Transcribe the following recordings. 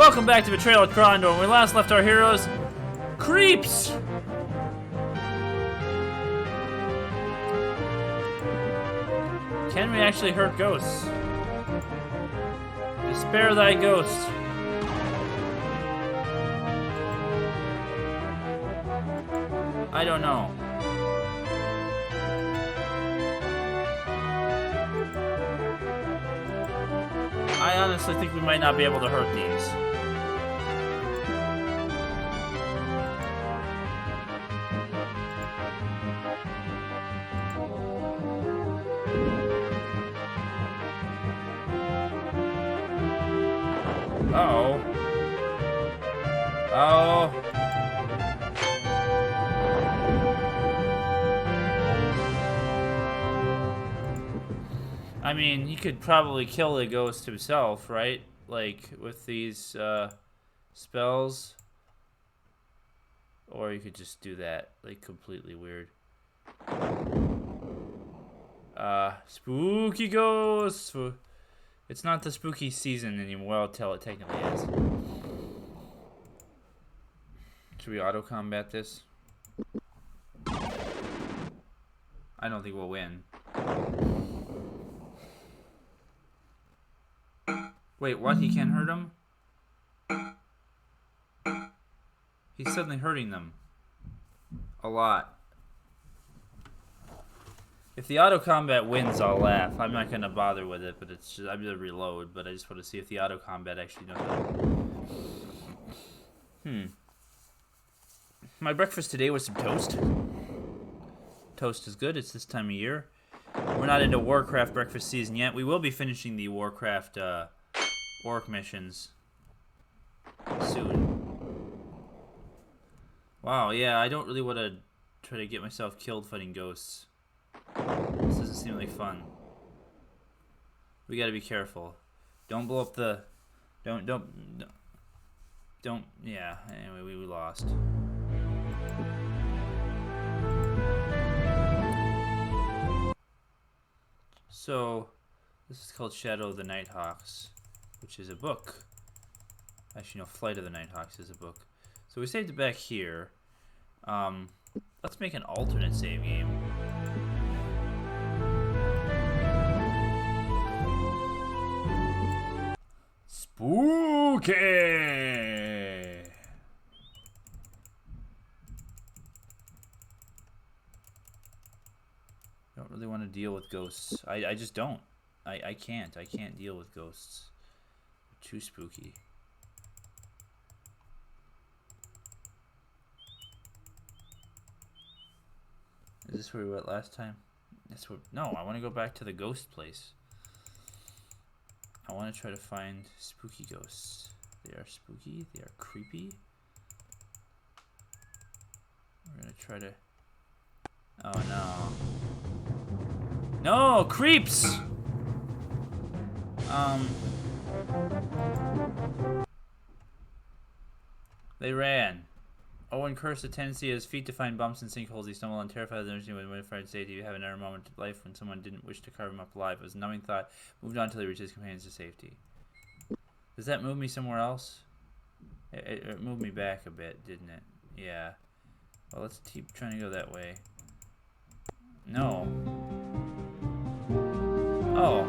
Welcome back to Betrayal at Krondor. When we last left our heroes, creeps! Can we actually hurt ghosts? Spare thy ghost. I don't know. I honestly think we might not be able to hurt these. Uh-oh. Oh. I mean, he could probably kill the ghost himself, right? Like, with these, spells. Or you could just do that, like, completely weird. Spooky ghosts! It's not the spooky season anymore. Well, tell it technically is. Should we auto-combat this? I don't think we'll win. Wait, what? He can't hurt him? He's suddenly hurting them. A lot. If the auto-combat wins, I'll laugh. I'm not gonna bother with it, but it's just, I'm gonna reload, but I just want to see if the auto-combat actually knows it. My breakfast today was some toast. Toast is good, it's this time of year. We're not into Warcraft breakfast season yet. We will be finishing the Warcraft, orc missions soon. Wow, yeah, I don't really want to try to get myself killed fighting ghosts. This doesn't seem like fun. We gotta be careful. Don't blow up the... Don't, yeah, anyway, we lost. So, this is called Shadow of the Nighthawks, which is a book. Actually, no, Flight of the Nighthawks is a book. So we saved it back here. Let's make an alternate save game. Spooky! Don't really want to deal with ghosts. I just don't. I can't. I can't deal with ghosts. They're too spooky. Is this where we went last time? That's where, no, I want to go back to the ghost place. I want to try to find spooky ghosts. They are spooky. They are creepy. We're going to try to... Oh, no. No! Creeps! They ran. Owen cursed the tendency of his feet to find bumps and sinkholes. He stumbled on, terrified of the energy when afraid safety. You have an error moment of life when someone didn't wish to carve him up alive. It was a numbing thought. Moved on until he reached his companions to safety. Does that move me somewhere else? It moved me back a bit, didn't it? Yeah. Well, let's keep trying to go that way. No. Oh.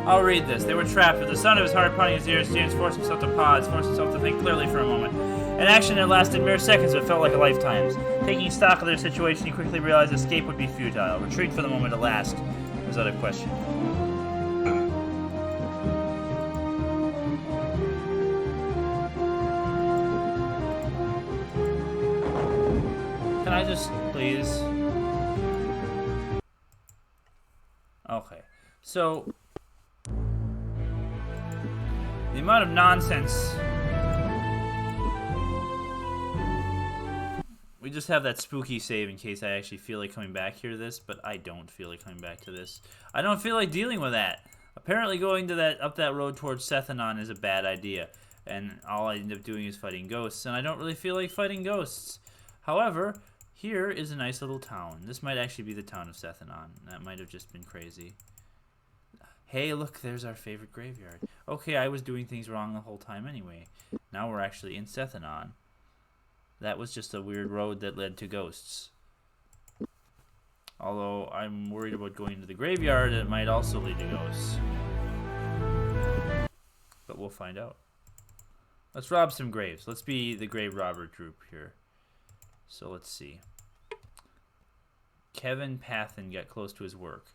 I'll read this. They were trapped, with the sound of his heart pounding his ears. James forced himself to pause, forced himself to think clearly for a moment. An action that lasted mere seconds, but felt like a lifetime's. Taking stock of their situation, he quickly realized escape would be futile. Retreat for the moment at last was out of question. Can I just, please? Okay. So... the amount of nonsense. We just have that spooky save in case I actually feel like coming back here to this, but I don't feel like coming back to this. I don't feel like dealing with that. Apparently going to up that road towards Sethanon is a bad idea, and all I end up doing is fighting ghosts, and I don't really feel like fighting ghosts. However, here is a nice little town. This might actually be the town of Sethanon. That might have just been crazy. Hey, look, there's our favorite graveyard. Okay, I was doing things wrong the whole time anyway. Now we're actually in Sethanon. That was just a weird road that led to ghosts. Although I'm worried about going to the graveyard, it might also lead to ghosts. But we'll find out. Let's rob some graves. Let's be the grave robber group here. So let's see. Kevin Pathan got close to his work.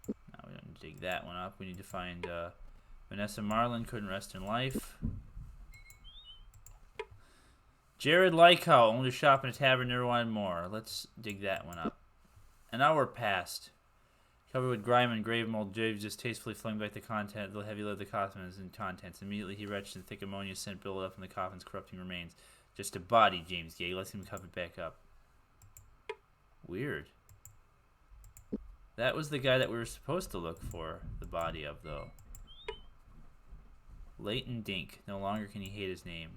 Now we don't dig that one up. We need to find Vanessa Marlin, couldn't rest in life. Jared Lykow owned a shop in a tavern near one more. Let's dig that one up. An hour passed. Covered with grime and grave mold, James just tastefully flung back the heavy leather coffins and contents. Immediately he retched and thick ammonia scent built up from the coffin's corrupting remains. Just a body, James Gay. Let's him cover it back up. Weird. That was the guy that we were supposed to look for the body of, though. Leighton Dink. No longer can he hate his name.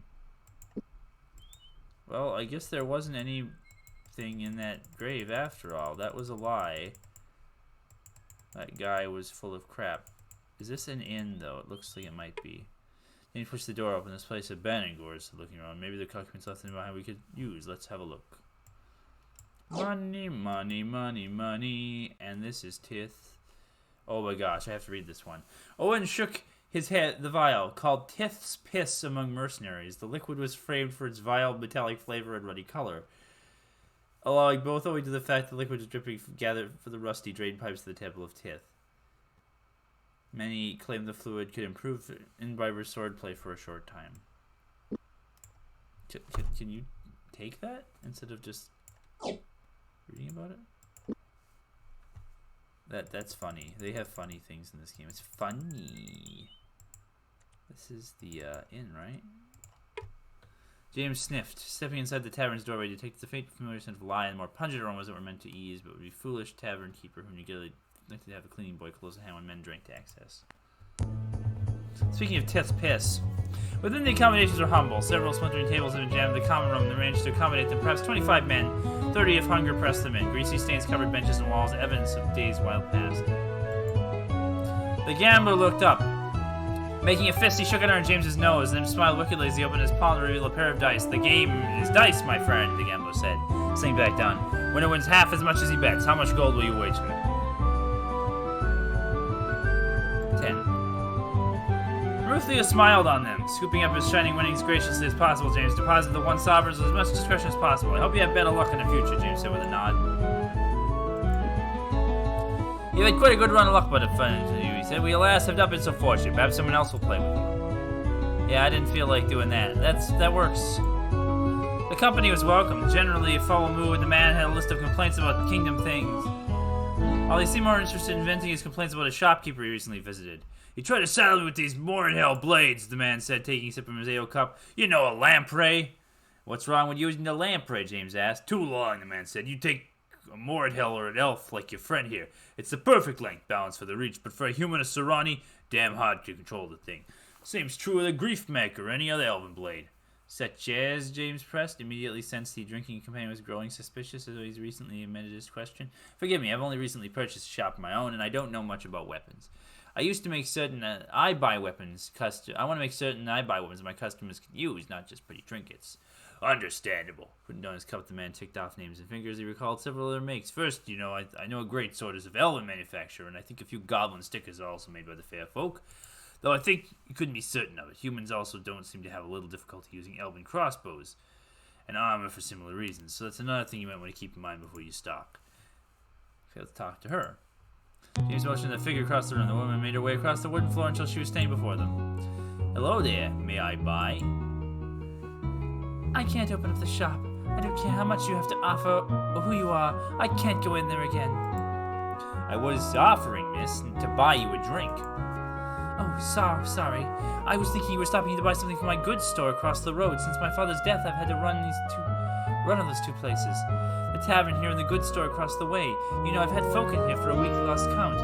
Well, I guess there wasn't anything in that grave after all. That was a lie. That guy was full of crap. Is this an inn, though? It looks like it might be. Then he pushed the door open. This place had been Gores looking around. Maybe the cockpit's left in behind we could use. Let's have a look. Money, money, money, money. And this is Tith. Oh my gosh, I have to read this one. Owen shook his head, the vial, called Tith's Piss among mercenaries. The liquid was framed for its vile metallic flavor and ruddy color, allowing both owing to the fact the liquid was dripping gathered for the rusty drain pipes of the Temple of Tith. Many claimed the fluid could improve imbibers' swordplay for a short time. Can you take that instead of just reading about it? That's funny. They have funny things in this game. It's funny. This is the inn, right? James sniffed, stepping inside the tavern's doorway to take the faint familiar scent of lye and more pungent aromas that were meant to ease, but would be foolish tavern keeper who neglected to have a cleaning boy close at hand when men drank to excess. Speaking of Tith's Piss, within the accommodations were humble. Several splintering tables had been jammed in the common room and arranged to accommodate them. Perhaps 25 men, 30 if hunger pressed them in. Greasy stains covered benches and walls, evidence of days wild past. The gambler looked up. Making a fist, he shook it on James's nose, then smiled wickedly as he opened his palm to reveal a pair of dice. The game is dice, my friend, the gambler said, sitting back down. Winner wins half as much as he bets. How much gold will you wager? 10. Ruthia smiled on them, scooping up his shining winnings graciously as possible. James deposited the 1 sovereign with as much discretion as possible. I hope you have better luck in the future, James said with a nod. You had quite a good run of luck, but it fun to you, he said. We alas have not been so fortunate. Perhaps someone else will play with you. Yeah, I didn't feel like doing that. That works. The company was welcome. Generally a foul mood. The man had a list of complaints about kingdom things. While he seemed more interested in venting his complaints about a shopkeeper he recently visited. He tried to saddle me with these Morinhell blades, the man said, taking a sip from his ale cup. You know, a lamprey. What's wrong with using a lamprey, James asked. Too long, the man said. You take a Morinhell or an elf like your friend here. It's the perfect length balance for the reach, but for a human of Serani, damn hard to control the thing. Same's true of the Griefmaker or any other elven blade. Such as, James pressed, immediately sensed the drinking companion was growing suspicious as he's recently amended his question. Forgive me, I've only recently purchased a shop of my own, and I don't know much about weapons. I used to make certain that I buy weapons. I want to make certain I buy weapons my customers can use, not just pretty trinkets. Understandable. Putting down his cup, the man ticked off names and fingers. He recalled several other makes. First, you know, I know a great sword is of elven manufacture, and I think a few goblin stickers are also made by the fair folk. Though I think you couldn't be certain of it. Humans also don't seem to have a little difficulty using elven crossbows and armor for similar reasons. So that's another thing you might want to keep in mind before you stock. Okay, let's talk to her. James motioned the figure across the room. The woman made her way across the wooden floor until she was standing before them. Hello there. May I buy? I can't open up the shop. I don't care how much you have to offer or who you are. I can't go in there again. I was offering, miss, to buy you a drink. Oh, sorry. I was thinking you were stopping to buy something from my goods store across the road. Since my father's death, I've had to run on those two places. The tavern here and the goods store across the way. You know, I've had folk in here for a week lost count,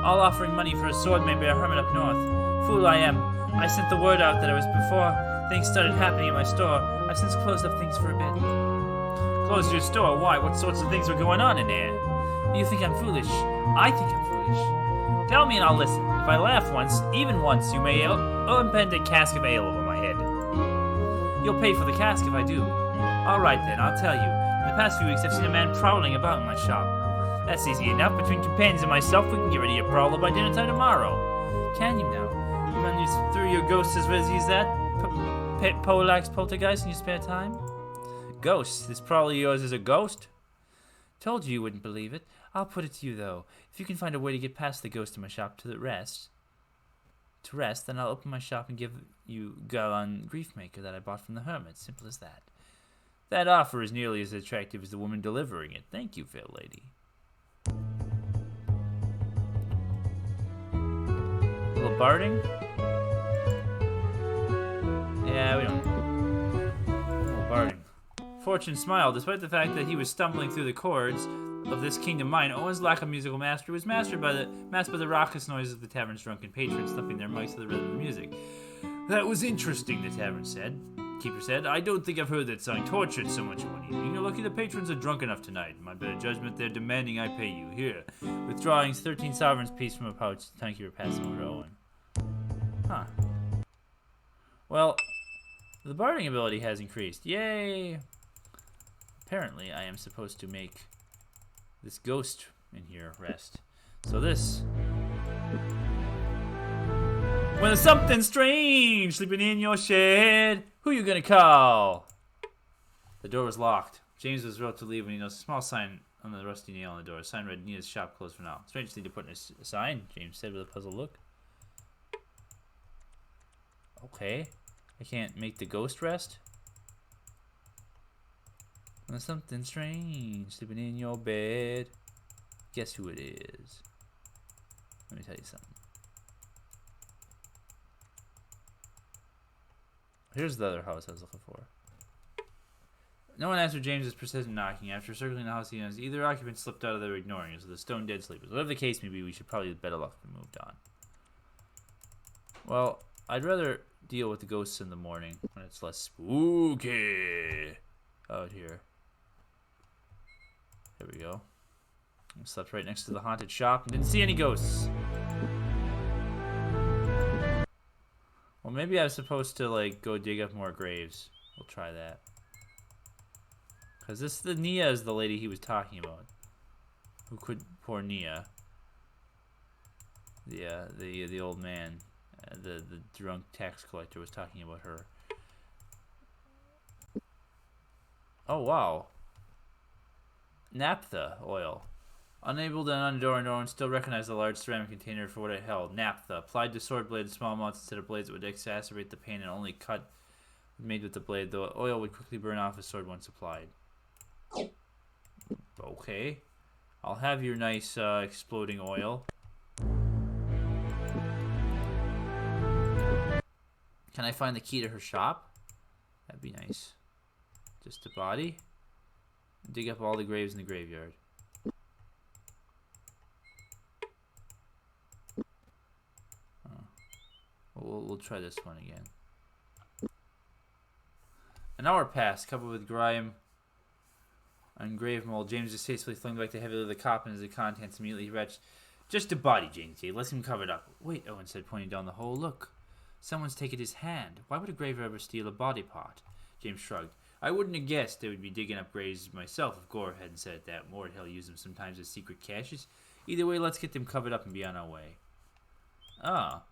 all offering money for a sword made by a hermit up north. Fool I am. I sent the word out that I was before things started happening at my store. I've since closed up things for a bit. Closed your store? Why? What sorts of things were going on in there? You think I'm foolish? I think I'm foolish. Tell me and I'll listen. If I laugh once, even once, you may impend a cask of ale over my head. You'll pay for the cask if I do. Alright then, I'll tell you. In the past few weeks, I've seen a man prowling about in my shop. That's easy enough. Between companions and myself, we can get rid of your prowler by dinner time tomorrow. Can you now? You run through your ghosts as well as use that? Polax poltergeist in your spare time? Ghost? This prowler of yours is a ghost? Told you wouldn't believe it. I'll put it to you, though. If you can find a way to get past the ghost in my shop to rest, then I'll open my shop and give you Galan Griefmaker that I bought from the hermit. Simple as that. That offer is nearly as attractive as the woman delivering it. Thank you, fair lady. A little barding? Yeah, we don't. A little barding. Fortune smiled. Despite the fact that he was stumbling through the chords of this kingdom mine, Owen's lack of musical mastery was masked by the raucous noises of the tavern's drunken patrons thumping their mics to the rhythm of the music. That was interesting, the tavern said. Keeper said, I don't think I've heard that song tortured so much one evening. You're lucky the patrons are drunk enough tonight. In my better judgment, they're demanding I pay you. Here, withdrawing 13 sovereigns piece from a pouch, the timekeeper passed them over to Owen. Huh. Well, the barding ability has increased. Yay! Apparently, I am supposed to make this ghost in here rest. So this... When there's something strange sleeping in your shed, who you gonna call? The door was locked. James was about to leave when he noticed a small sign on the rusty nail on the door. A sign read, Nia's shop closed for now. Strange thing to put in a sign, James said with a puzzled look. Okay. I can't make the ghost rest? When there's something strange sleeping in your bed. Guess who it is? Let me tell you something. Here's the other house I was looking for. No one answered James's persistent knocking. After circling the house, he noticed either occupant slipped out of there ignoring us, or the stone dead sleepers. Whatever the case may be, we should probably have better luck if we moved on. Well, I'd rather deal with the ghosts in the morning when it's less spooky out here. There we go. I slept right next to the haunted shop and didn't see any ghosts. Well, maybe I was supposed to, like, go dig up more graves. We'll try that. Because the Nia is the lady he was talking about. Who could... Poor Nia. The old man. The drunk tax collector was talking about her. Oh, wow. Naphtha oil. Unable to undoor and still recognized the large ceramic container for what it held. Naphtha. Applied to sword blade in small amounts instead of blades, it would exacerbate the pain and only cut made with the blade. The oil would quickly burn off a sword once applied. Okay. I'll have your nice exploding oil. Can I find the key to her shop? That'd be nice. Just a body. Dig up all the graves in the graveyard. We'll try this one again. An hour passed, covered with grime and grave mold. James distastefully flung back the heavy lid of the coffin as the contents immediately retched. Just a body, James said. Let's him cover it up. Wait, Owen said, pointing down the hole. Look. Someone's taken his hand. Why would a grave robber steal a body part? James shrugged. I wouldn't have guessed they would be digging up graves myself if Gore hadn't said it that. More, he'll use them sometimes as secret caches. Either way, let's get them covered up and be on our way. Ah.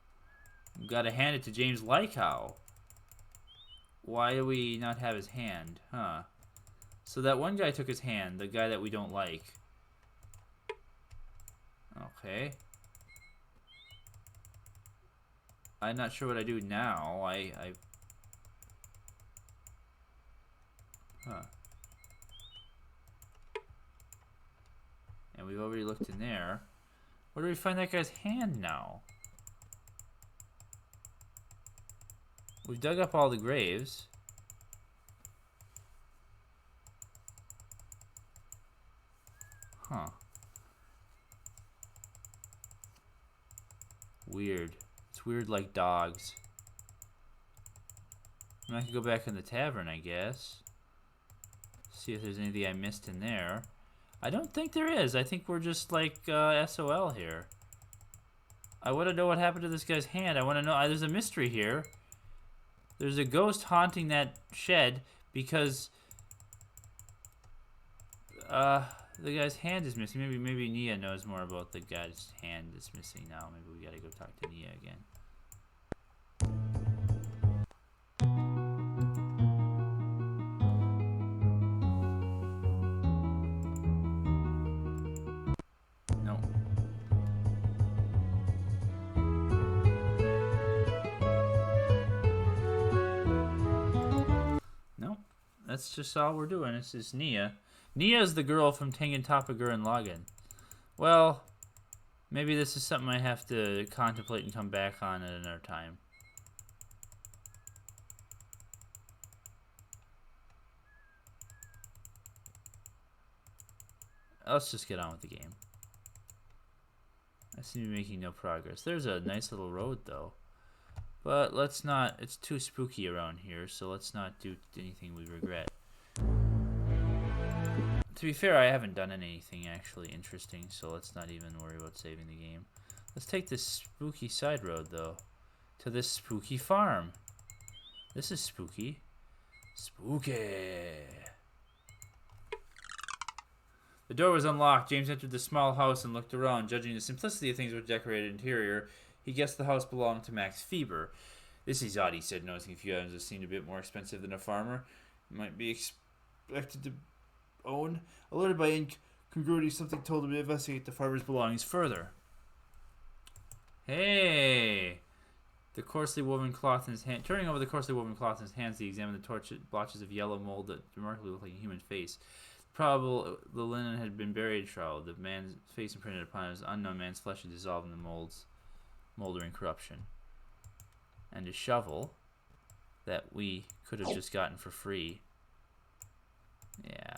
Gotta hand it to James Lykow. Why do we not have his hand? Huh. So that one guy took his hand, the guy that we don't like. Okay. I'm not sure what I do now. Huh. And we've already looked in there. Where do we find that guy's hand now? We've dug up all the graves. Huh. Weird. It's weird like dogs. I could go back in the tavern, I guess. See if there's anything I missed in there. I don't think there is. I think we're just like SOL here. I want to know what happened to this guy's hand. I want to know. There's a mystery here. There's a ghost haunting that shed because the guy's hand is missing. Maybe Nia knows more about the guy's hand that's missing now. Maybe we gotta go talk to Nia again. No. No. That's just all we're doing. This is Nia. Nia's the girl from Tengen Toppa Gurren Lagann. Well, maybe this is something I have to contemplate and come back on at another time. Let's just get on with the game. I seem to be making no progress. There's a nice little road, though. But let's not... It's too spooky around here, so let's not do anything we regret. To be fair, I haven't done anything actually interesting, so let's not even worry about saving the game. Let's take this spooky side road, though, to this spooky farm. This is spooky. Spooky. The door was unlocked. James entered the small house and looked around. Judging the simplicity of things with the decorated interior, he guessed the house belonged to Max Feber. This is odd, he said, noticing a few items that seemed a bit more expensive than a farmer might be expected to own. Alerted by incongruity, something told him to investigate the farmer's belongings further. Hey! The coarsely woven cloth in his hand. Turning over the coarsely woven cloth in his hands, he examined the blotches of yellow mold that remarkably looked like a human face. Probably the linen had been buried in shroud. The man's face imprinted upon it was unknown man's flesh had dissolved in the mold's moldering corruption. And a shovel that we could have just gotten for free. Yeah.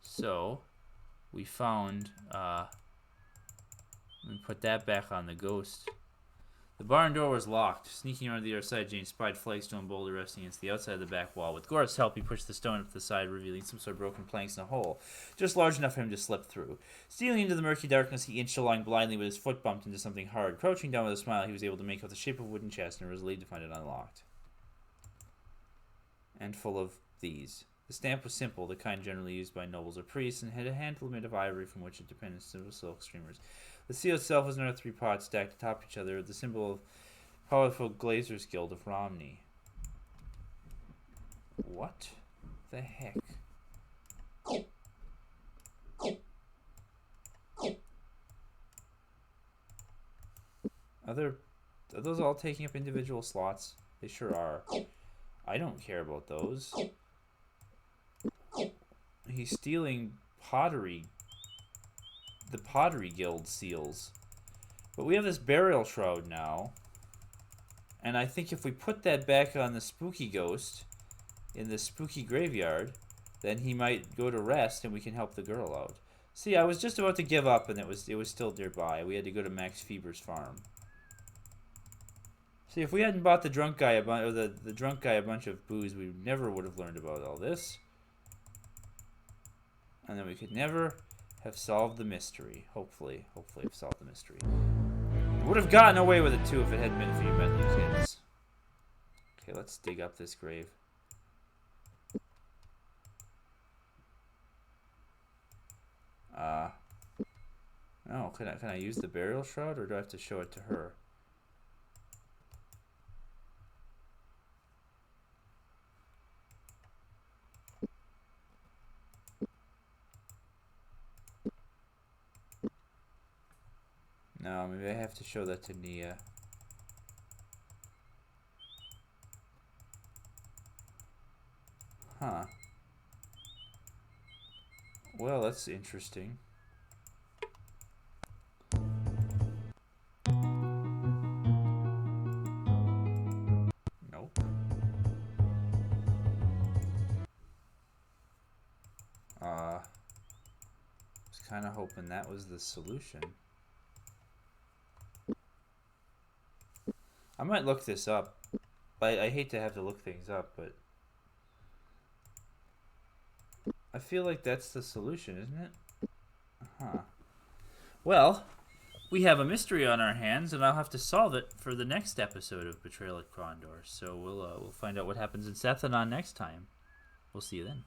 So we found we put that back on the ghost. The barn door was locked. Sneaking around the other side, Jane spied flagstone boulder resting against the outside of the back wall. With Gort's help, he pushed the stone up to the side, revealing some sort of broken planks in a hole, just large enough for him to slip through. Stealing into the murky darkness, he inched along blindly with his foot bumped into something hard. Crouching down with a smile, he was able to make out the shape of a wooden chest and was relieved to find it unlocked. And full of these. The stamp was simple, the kind generally used by nobles or priests, and had a handle made of ivory from which it depended simple silk streamers. The seal itself was another 3 pots stacked atop each other, the symbol of powerful Glazers Guild of Romney. What the heck? Are those all taking up individual slots? They sure are. I don't care about those. He's stealing pottery. The Pottery Guild seals. But we have this burial shroud now. And I think if we put that back on the spooky ghost in the spooky graveyard, then he might go to rest and we can help the girl out. See, I was just about to give up and it was still nearby. We had to go to Max Feber's farm. See, if we hadn't bought the drunk guy a bunch of booze, we never would have learned about all this. And then we could never have solved the mystery. Hopefully have solved the mystery. Would have gotten away with it too if it hadn't been for you Bentley kids. Okay, let's dig up this grave. No, can I use the burial shroud or do I have to show it to her? No, maybe I have to show that to Nia. Huh. Well, that's interesting. Nope. Was kind of hoping that was the solution. I might look this up. I hate to have to look things up, but I feel like that's the solution, isn't it? Huh. Well, we have a mystery on our hands, and I'll have to solve it for the next episode of Betrayal at Krondor. So we'll find out what happens in Sethanon next time. We'll see you then.